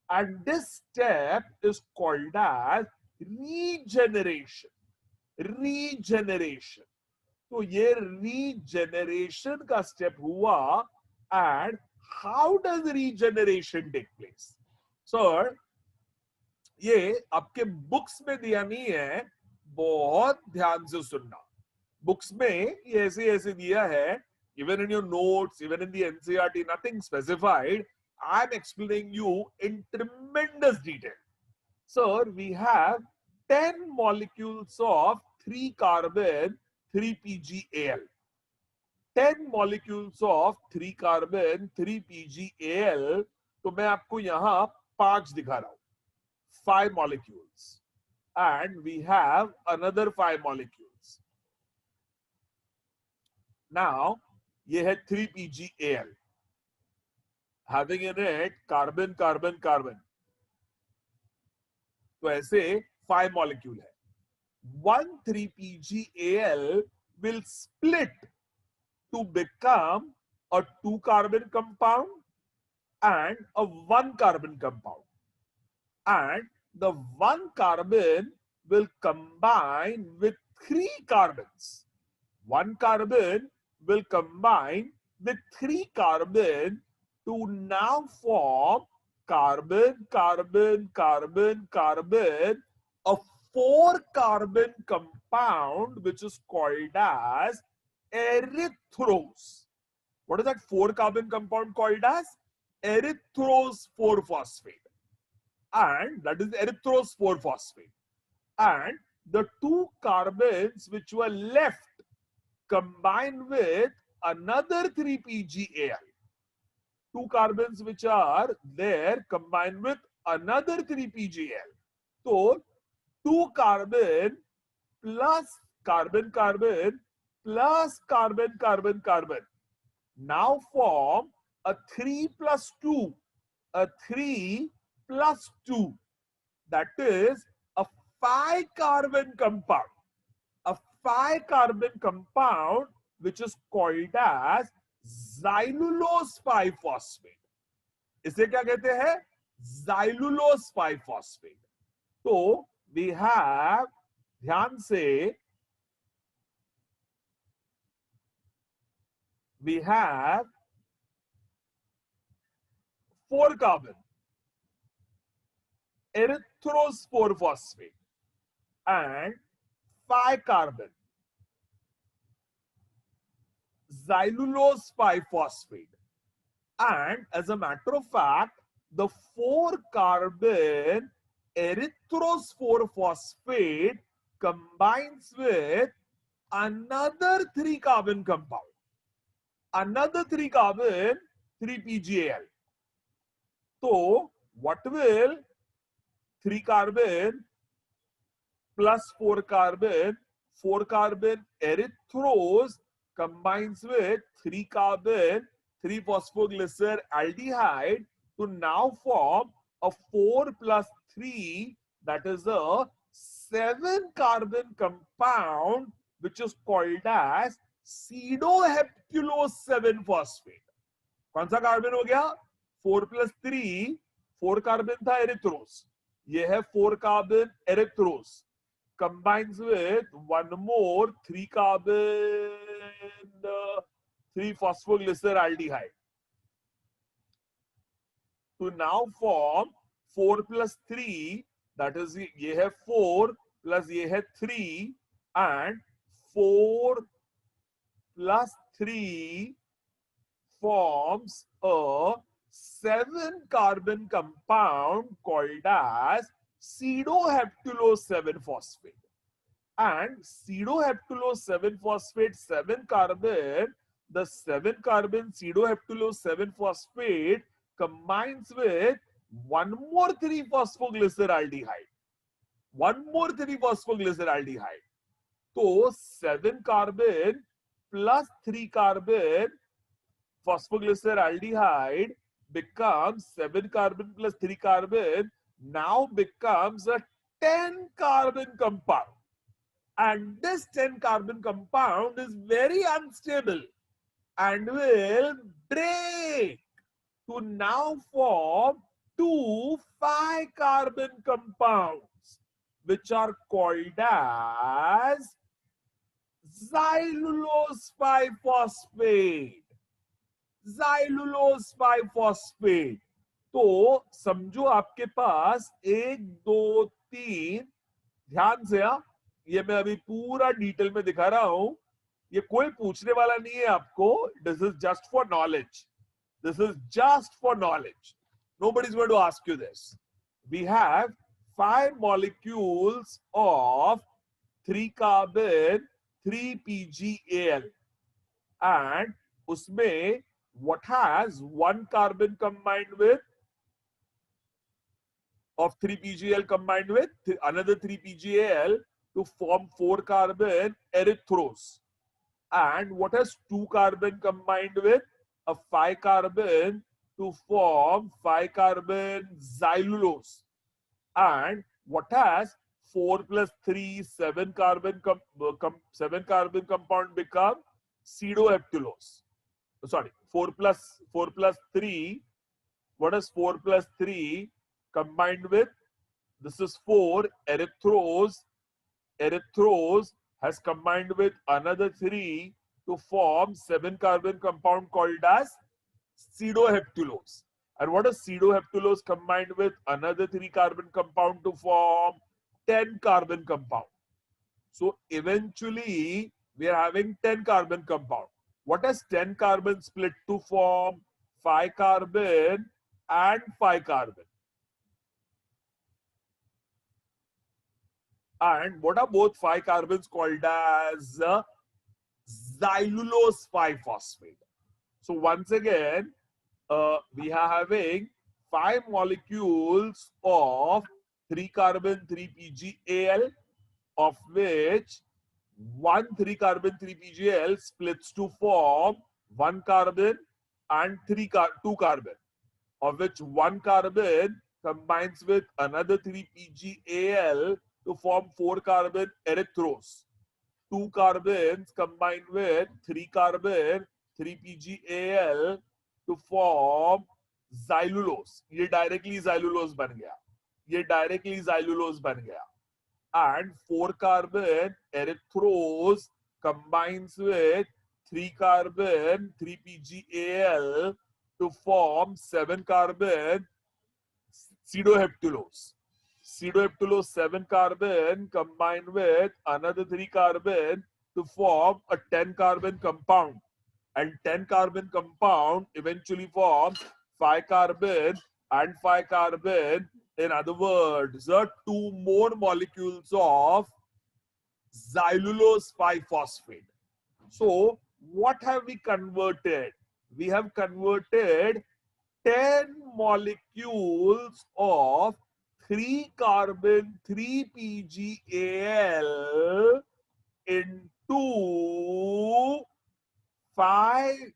And this step is called as regeneration. Regeneration. तो ये regeneration का step हुआ. And how does regeneration take place? Sir, ये आपके books में दिया नहीं है, बहुत ध्यान से सुनना. बुक्स में ये ऐसे ऐसे दिया है, even in your notes, even in the NCERT, nothing specified. I am explaining you in tremendous detail. Sir, we have 10 molecules of 3-carbon 3-PGAL. 10 molecules of 3-carbon 3-PGAL. तो मैं आपको यहां 5 दिखा रहा हूं. 5 molecules. And we have another 5 molecules. Now, ये है 3-PGAL. Having in it carbon, carbon, carbon. तो ऐसे 5 molecule है. 1 3-PGAL will split to become a 2-carbon compound and a 1-carbon compound. And the 1 carbon will combine with 3 carbons. 1 carbon will combine with 3 carbon to now form carbon, carbon, carbon, carbon, a 4-carbon compound which is called as erythrose. What is that 4-carbon compound called as? Erythrose 4-phosphate. And that is erythrose 4-phosphate. And the 2 carbons which were left combined with another 3-PGAL. 2 carbons which are there combined with another 3-PGAL. So 2 carbon plus carbon carbon plus carbon carbon carbon now form a 3 plus 2, a 3 plus 2, that is a 5-carbon compound. A 5-carbon compound which is called as xylulose 5-phosphate. इसे क्या कहते हैं? Xylulose 5-phosphate. तो we have, ध्यान से, we have 4 carbon erythrose 4-phosphate and 5 carbon xylulose 5-phosphate. And as a matter of fact, the 4-carbon erythrose 4-phosphate combines with another 3-carbon compound, another 3-carbon 3-PGAL. So what will 3-carbon plus 4-carbon, 4-carbon erythrose combines with 3-carbon 3-phosphoglyceraldehyde to now form a 4 plus 3, that is a 7-carbon compound, which is called as pseudoheptulose 7-phosphate. कौन सा carbon हो गया? 4 plus 3, 4 carbon था erythrose, ये है 4 carbon erythrose combines with one more 3-carbon 3-phosphoglyceraldehyde to now form 4 plus 3, that is ये है 4 plus ये है 3 and 4 plus 3 forms a 7-carbon compound called as pseudoheptulose 7-phosphate. And pseudoheptulose 7-phosphate 7-carbon, the 7-carbon pseudoheptulose 7-phosphate combines with one more 3-phosphoglyceraldehyde. One more 3-phosphoglyceraldehyde. So 7-carbon plus 3-carbon phosphoglyceraldehyde becomes 7-carbon plus 3-carbon, now becomes a 10-carbon compound. And this 10-carbon compound is very unstable and will break to now form 2 5-carbon compounds, which are called as xylulose 5-phosphate. Xylulose 5-phosphate. तो समझो आपके पास 1 2 3, ध्यान से, ये मैं अभी पूरा detail में दिखा रहा हूं, ये कोई पूछने वाला नहीं है आपको. This is just for knowledge. This is just for knowledge. Nobody's going to ask you this. We have 5 molecules of 3-carbon 3-PGAL, and usme what has 1 carbon combined with of 3-PGAL combined with another 3-PGAL to form 4-carbon erythrose, and what has 2 carbon combined with a 5-carbon to form 5-carbon xylulose, and what has 4 plus 3 7-carbon 7-carbon compound become pseudoheptulose. Sorry, 4 plus 3. What is 4 plus 3 combined with? This is 4 erythrose. Erythrose has combined with another 3 to form 7-carbon compound called as pseudoheptulose. And what is pseudoheptulose combined with another 3-carbon compound to form 10-carbon compound? So eventually we are having 10-carbon compound. What has 10 carbon split to form 5-carbon and 5-carbon? And what are both 5 carbons called as? Xylulose 5-phosphate. So once again, we are having 5 molecules of 3-carbon 3-PGAL, of which 1 3-carbon 3-PGAL splits to form 1 carbon and 2 carbon, of which 1 carbon combines with another 3-PGAL to form 4-carbon erythrose. 2 carbons combined with 3-carbon 3-PGAL to form xylulose. ये directly xylulose बन गया. ये directly xylulose बन गया. And 4-carbon erythrose combines with 3-carbon 3-PGAL to form 7-carbon pseudoheptulose. Pseudoheptulose 7-carbon combined with another 3-carbon to form a 10-carbon compound. and 10 carbon compound eventually forms 5 carbon and 5 carbon. In other words, two more molecules of xylulose 5-phosphate. So what have we converted? We have converted 10 molecules of 3 carbon 3 PgAl into 5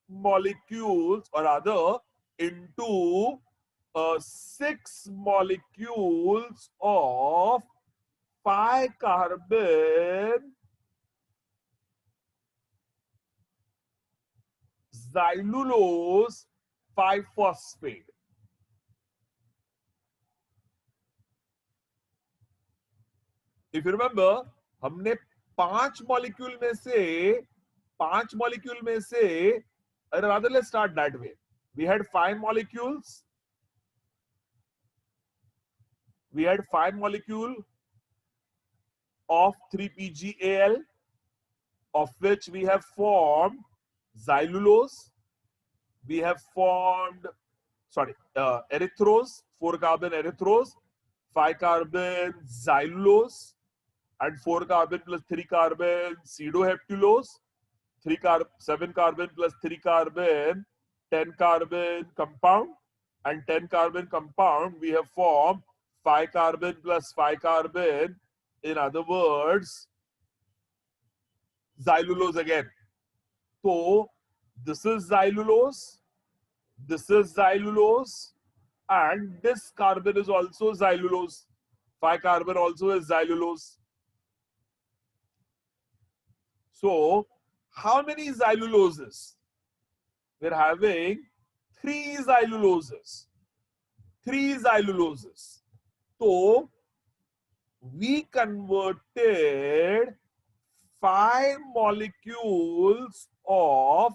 molecules, or rather into 6 molecules of 5 carbon xylulose 5-phosphate. If you remember, हमने 5 molecule में से rather let's start that way. We had 5 molecules. We had 5 molecule of 3-PgAl, of which we have formed xylulose. We have formed, erythrose, 4 carbon erythrose, 5 carbon xylulose, and 4 carbon plus 3 carbon pseudoheptulose, 7 carbon plus 3 carbon, 10 carbon compound, and 10 carbon compound we have formed 5 carbon plus 5 carbon. In other words, xylulose again. So this is xylulose, and this carbon is also xylulose. 5 carbon also is xylulose. So how many xyluloses? We're having 3 xyluloses. 3 xyluloses. So we converted 5 molecules of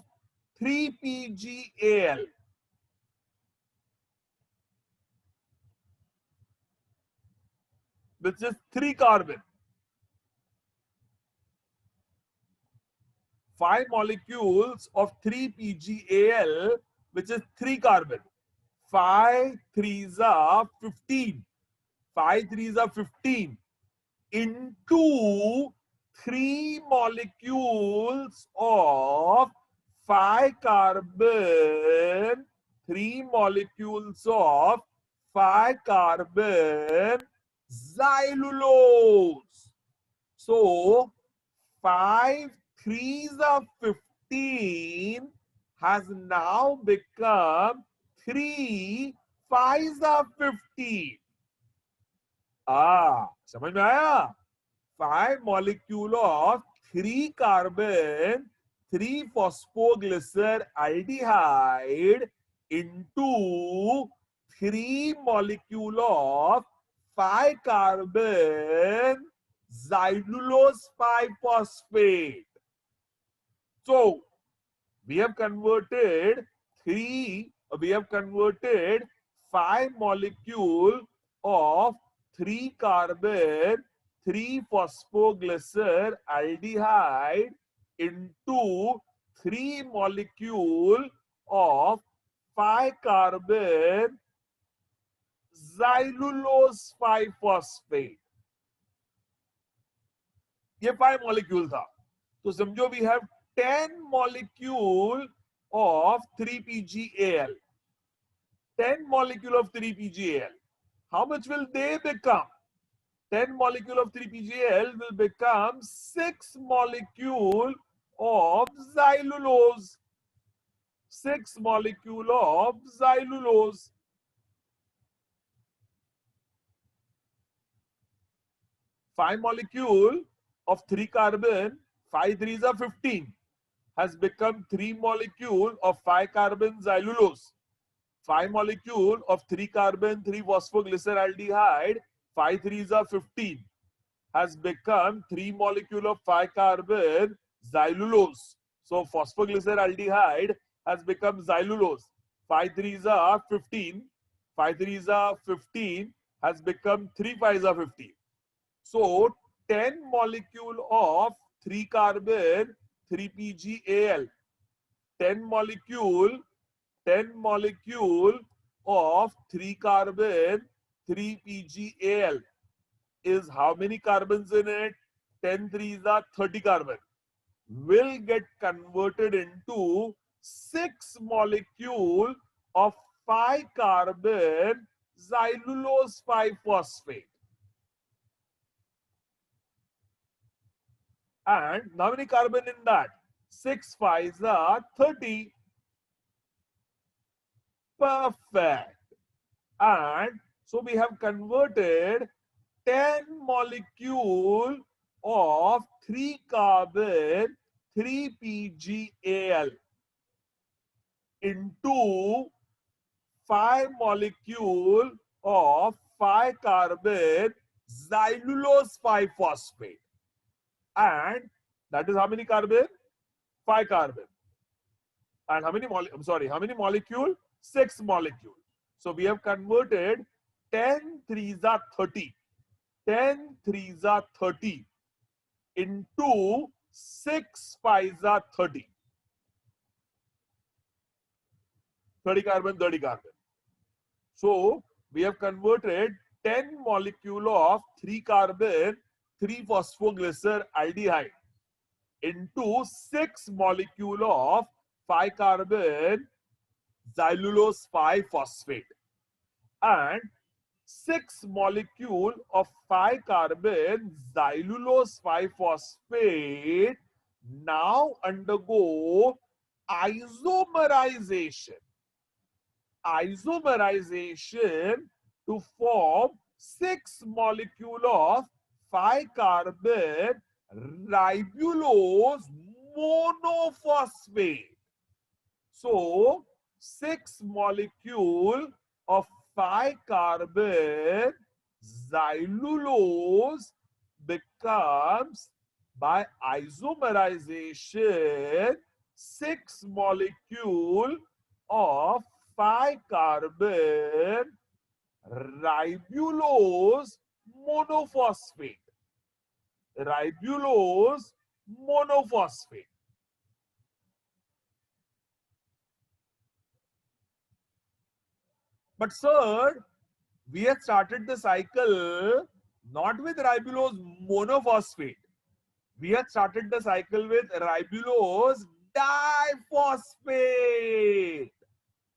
3-PgAl, which is 3 carbon. 5 molecules of 3-PgAl, which is 3 carbon. 5 3s are 15. 5 3s are 15 into 3 molecules of 5 carbon. 3 molecules of 5 carbon xylulose. So 5 3s are 15 has now become 3 5s are 15. समझ में आया? 5 molecule of 3 carbon 3 phosphoglyceraldehyde into 3 molecule of 5 carbon xylulose 5-phosphate. So we have converted 5 molecule of 3 carbon 3 phosphoglyceraldehyde into 3 molecule of 5 carbon xylulose 5-phosphate. ये 5 molecule था. तो समझो we have 10 molecule of 3-PgAl. 10 molecule of 3-PgAl. How much will they become? 10 molecule of 3-PgAl will become 6 molecule of xylulose. 6 molecule of xylulose. Five molecule of 3 carbon, 5 3s are 15, has become 3 molecule of 5 carbon xylulose. 5 molecule of 3 carbon 3 phosphoglyceraldehyde, 5 3s are 15, has become 3 molecule of 5 carbon xylulose. So phosphoglyceraldehyde has become xylulose. 5 3s are 15, 5 3s are 15, has become 3 5s are 15. So 10 molecule of 3 carbon 3-PgAl 10 molecule of 3 carbon 3 PgAl is how many carbons in it? 10 threes are 30 carbon. Will get converted into 6 molecule of 5 carbon xylulose 5 phosphate. And how many carbon in that? 6 5s are 30. Perfect. And so we have converted 10 molecule of 3 carbon 3 PgAl into 5 molecule of 5 carbon xylulose 5 phosphate. And that is how many carbon? 5 carbon. And how many molecule? 6 molecule. So we have converted 10 threes are 30. 10 threes are 30 into 6 5s are 30. 30 carbon, 30 carbon. So we have converted 10 molecule of 3 carbon 3 phosphoglyceraldehyde into 6 molecule of 5 carbon xylulose 5 phosphate, and 6 molecule of 5 carbon xylulose 5 phosphate now undergo isomerization to form 6 molecule of 5 carbon ribulose monophosphate. So 6 molecule of 5 carbon xylulose becomes, by isomerization, 6 molecule of 5 carbon ribulose monophosphate. Ribulose monophosphate. But sir, we have started the cycle not with ribulose monophosphate. We have started the cycle with ribulose diphosphate,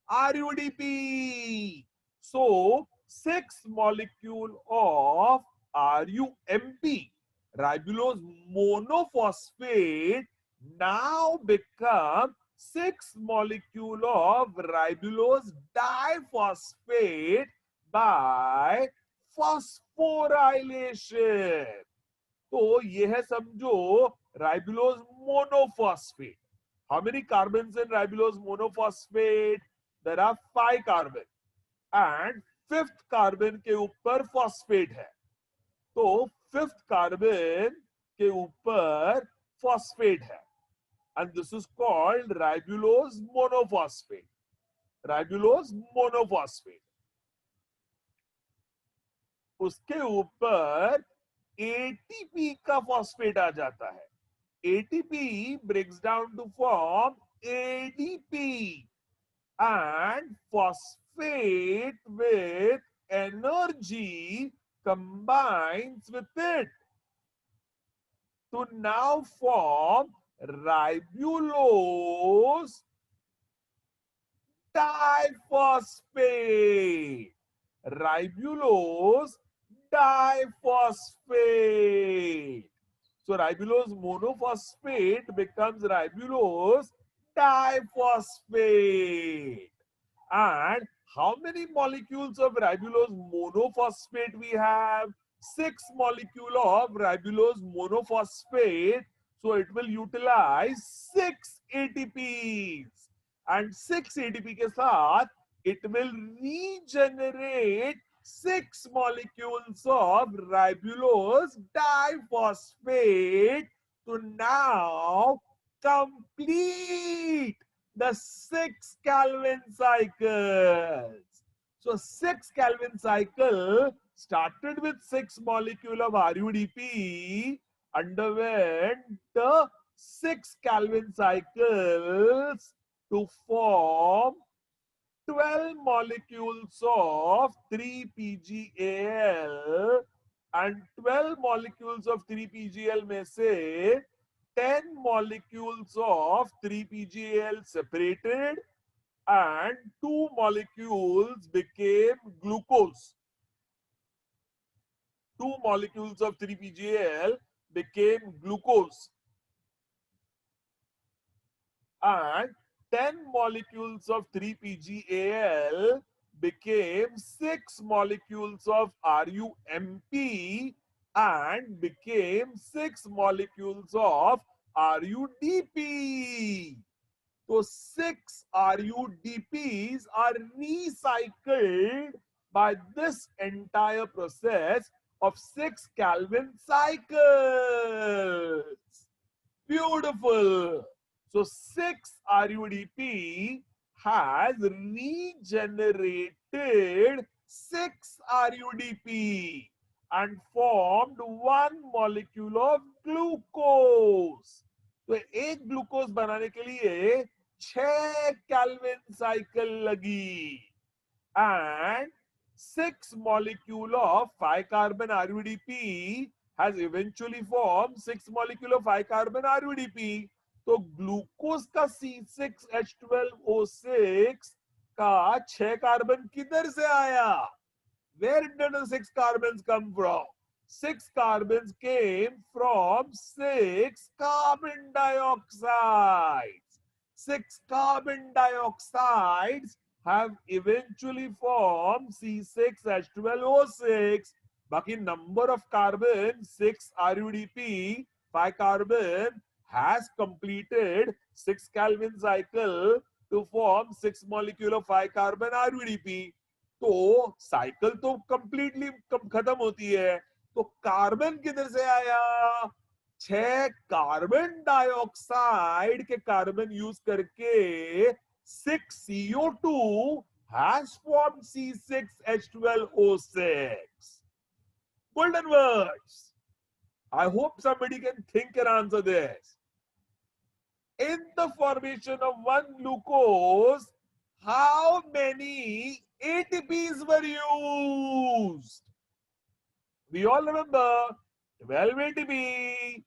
RUDP. So 6 molecule of RUMP, ribulose monophosphate, now become 6 molecule of ribulose diphosphate by phosphorylation. तो ये है समझो ribulose monophosphate. How many carbons in ribulose monophosphate? There are 5 carbon and 5th carbon के ऊपर phosphate है. तो 5th carbon के ऊपर phosphate है. And this is called ribulose monophosphate. Ribulose monophosphate. उसके ऊपर ATP का phosphate आ जाता है. ATP breaks down to form ADP, and phosphate with energy combines with it to now form ribulose diphosphate. Ribulose diphosphate. So ribulose monophosphate becomes ribulose diphosphate. And how many molecules of ribulose monophosphate we have? 6 molecule of ribulose monophosphate. So it will utilize 6 ATPs. And 6 ATP के साथ it will regenerate 6 molecules of ribulose diphosphate to now complete the 6 Calvin cycles. So 6 Calvin cycle started with 6 molecule of RUDP, underwent the 6 Calvin cycles, to form 12 molecules of 3-PGAL, and 12 molecules of 3-PGAL में से 10 molecules of 3-PGAL separated and 2 molecules became glucose. 2 molecules of 3-PGAL became glucose, and 10 molecules of 3-PGAL became 6 molecules of RUMP and became 6 molecules of RUDP. So 6 RUDPs are recycled by this entire process of 6 Calvin cycles. Beautiful. So 6 RUDP has regenerated 6 RUDP and formed 1 molecule of glucose. तो एक glucose बनाने के लिए 6 Calvin cycle लगी, and 6 molecule of 5 carbon RUDP has eventually formed 6 molecule of 5 carbon RUDP. तो glucose का C6H12O6 का 6 carbon किधर से आया? Where did the 6 carbons come from? 6 carbons came from 6 carbon dioxides. 6 carbon dioxides have eventually formed C6H12O6. Baki number of carbon 6 RUDP, 5 carbon has completed 6 Calvin cycle to form 6 molecule of 5 carbon RUDP. तो cycle तो completely खत्म होती है, तो carbon किधर से आया? 6 carbon dioxide के कार्बन यूज करके 6 CO2 has formed C6H12O6. Golden words. I hope somebody can think and answer this. In the formation of one glucose, how many ATPs were used? We all remember 12 ATP,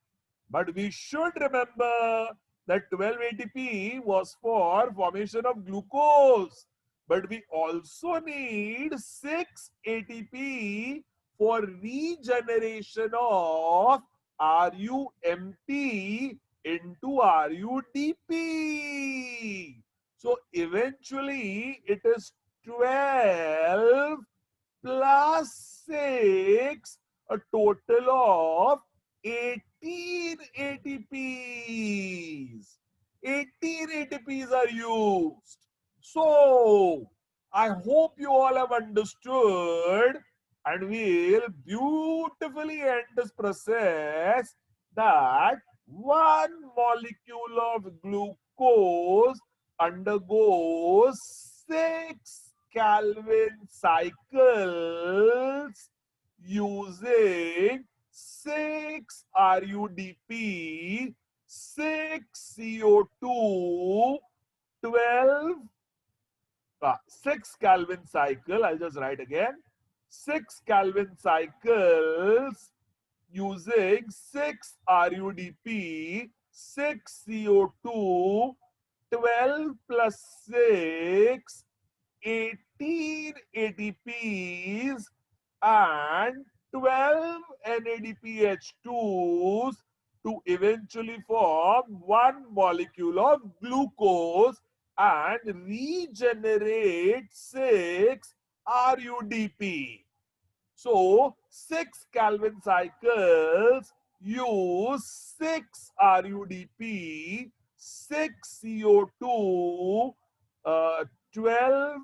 but we should remember that 12 ATP was for formation of glucose, but we also need 6 ATP for regeneration of RUMP into RUDP. So eventually it is 12 plus 6, a total of 18 ATPs. 18 ATPs are used. So I hope you all have understood, and we'll beautifully end this process that one molecule of glucose undergoes 6 Calvin cycles using 6 RUDP, 6 CO2, 12, 6 Calvin cycle. I'll just write again. 6 Calvin cycles using 6 RUDP, 6 CO2, 12 plus 6, 18 ATPs and 12 NADPH2s to eventually form one molecule of glucose and regenerate 6 RUDP. So 6 Calvin cycles use 6 RUDP, 6 CO2, 12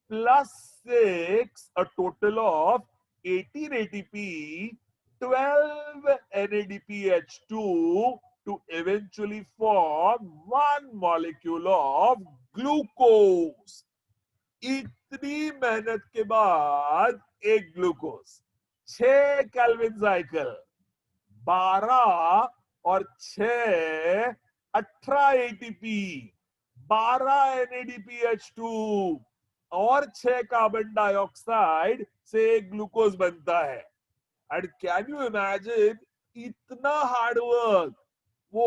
plus 6, a total of 18 ATP, 12 NADPH2 to eventually form one molecule of glucose. इतनी मेहनत के बाद एक glucose, 6 Calvin cycle, 12 और 6 18 ATP, 12 NADPH2 और 6 carbon dioxide से glucose बनता है। एंड कैन यू इमेजिन इतना हार्ड वर्क, वो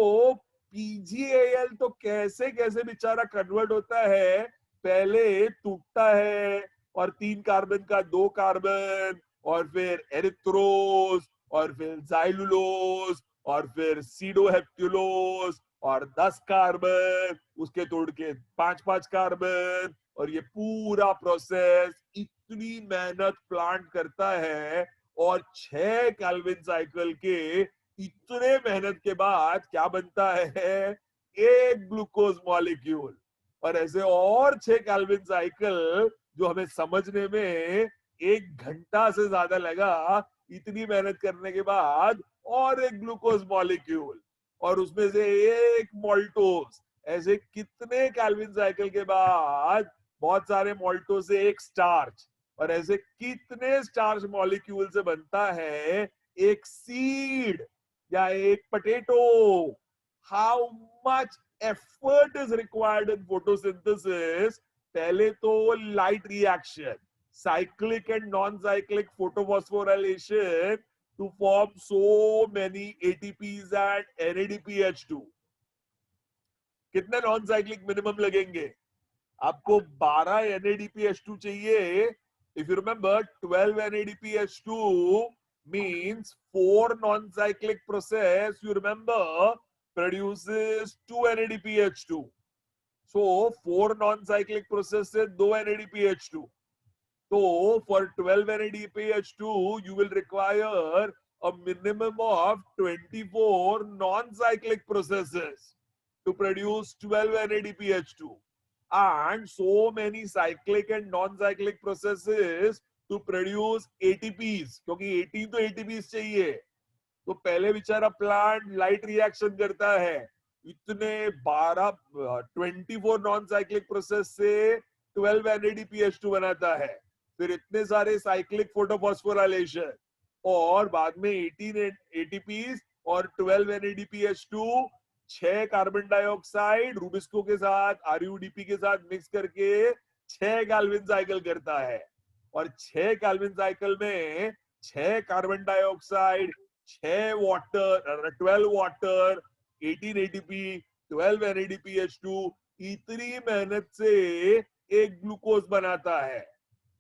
PgAl तो कैसे कैसे बेचारा कन्वर्ट होता है, पहले टूटता है और 3 कार्बन का 2 कार्बन, और फिर एरिथ्रोज, और फिर जाइलुलोज, और फिर सीडोहेप्टुलोज, और 10 कार्बन, उसके तोड़ के 5-5 कार्बन, और ये पूरा प्रोसेस इतनी मेहनत प्लांट करता है। और 6 केल्विन साइकिल के इतने मेहनत के बाद क्या बनता है, एक ग्लूकोज मॉलिक्यूल। और ऐसे और 6 केल्विन साइकिल जो हमें समझने में 1 घंटा से ज्यादा लगा, इतनी मेहनत करने के बाद और एक ग्लूकोज मॉलिक्यूल, और उसमें से एक मॉल्टोज। ऐसे कितने केल्विन साइकिल के बाद बहुत सारे मॉल्टोज से एक स्टार्च, और ऐसे कितने स्टार्च मॉलिक्यूल से बनता है एक सीड या एक potato. How much effort is required in photosynthesis. पहले तो light reaction, cyclic and non-cyclic photophosphorilation to form so many ATPs and NADPH2। कितने नॉन साइक्लिक मिनिमम लगेंगे? आपको 12 NADPH2 चाहिए। If you remember 12 NADPH2 means 4 non-cyclic process, you remember, produces 2 NADPH2। so 4 non-cyclic process से 2 NADPH2। So for 12 NADPH2 you will require a minimum of 24 non-cyclic processes to produce 12 NADPH2, and so many cyclic and non-cyclic processes to produce ATPs, क्योंकि 18 तो ATPs चाहिए। तो पहले बेचारा plant light reaction करता है, इतने 24 नॉन साइक्लिक प्रोसेस से 12 NADPH2 बनाता है, फिर इतने सारे साइक्लिक फोटोफॉस्फोराइलेशन, और बाद में 18 ATPs और 12 NADPH2, 6 कार्बन डाइऑक्साइड रूबिस्को के साथ RUDP के साथ मिक्स करके 6 केल्विन साइकिल करता है। और 6 केल्विन साइकिल में 6 carbon dioxide, 6 water, 12 water, 18 ATP, 12 NADPH2, इतनी मेहनत से एक ग्लूकोज बनाता है।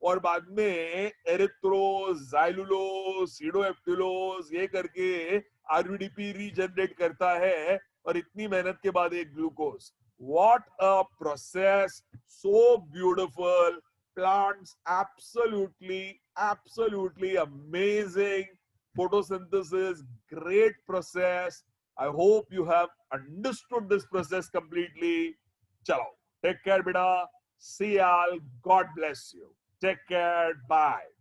और बाद में एरिथ्रोज, जाइलुलोज, सीडोएप्टिलोज, ये करके RUDP रीजनरेट करता है, और इतनी मेहनत के बाद एक glucose. What a process, so beautiful. Plants absolutely amazing. Photosynthesis, great process. I hope you have understood this process completely. Chalo, take care beta, see y'all, God bless you, take care, bye.